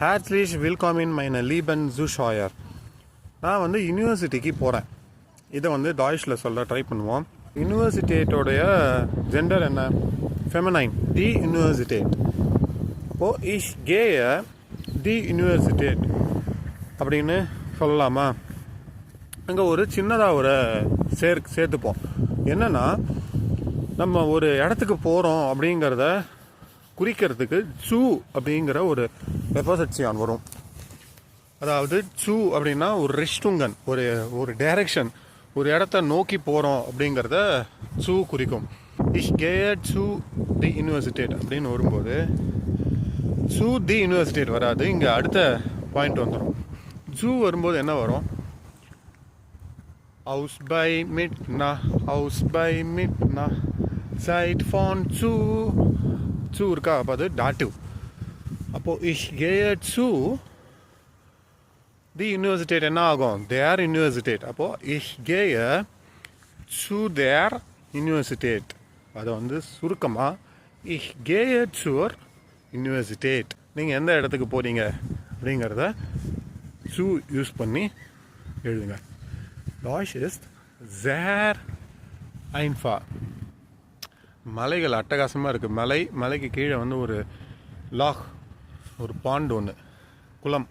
Herzlich willkommen meine lieben Zuschauer. நான் வந்து யூனிவர்சிட்டிக்கு போகிறேன். இதை வந்து டாய்ஷில் சொல்ல ட்ரை பண்ணுவோம். யூனிவர்சிட்டேட்டோடைய ஜெண்டர் என்ன? ஃபெமினைன், தி யூனிவர்சிட்டேட். அப்போது இஷ் கேய தி யூனிவர்சிட்டேட் அப்படின்னு சொல்லலாமா? அங்கே ஒரு சின்னதாக ஒரு சேர்த்துப்போம். என்னென்னா, நம்ம ஒரு இடத்துக்கு போகிறோம் அப்படிங்கிறத குறிக்கிறதுக்கு சூ அப்படிங்கிற ஒரு வெப்பசட்சியான் வரும். அதாவது சூ அப்படின்னா ஒரு ரிஷ்டுங்கன், ஒரு டைரக்ஷன், ஒரு இடத்த நோக்கி போகிறோம் அப்படிங்கிறத சூ குறிக்கும். இஷ் கேட் சூ தி யூனிவர்சிட்டேட் அப்படின்னு வரும்போது சூ தி யூனிவர்சிட்டேட் வராது. இங்கே அடுத்த பாயிண்ட் வந்துடும். சூ வரும்போது என்ன வரும்? Aus bei Mitna, aus bei Mitna, Zeit von zu இருக்கா? அப்போ அது டாட்டிவ். அப்போது ich gehe zu தி யூனிவர்சிட்டேட் என்ன ஆகும்? தேர் யூனிவர்சிட்டேட். அப்போது ich gehe zu der Universität. அதை வந்து சுருக்கமாக ich gehe zur Universität. நீங்கள் எந்த இடத்துக்கு போகிறீங்க அப்படிங்கிறத zu யூஸ் பண்ணி எழுதுங்க. Deutsch ist sehr einfach. மலைகள் அட்டகாசமாக இருக்குது. மலைக்கு கீழே வந்து ஒரு லாக், ஒரு பாண்ட் ஒன்று, குளம்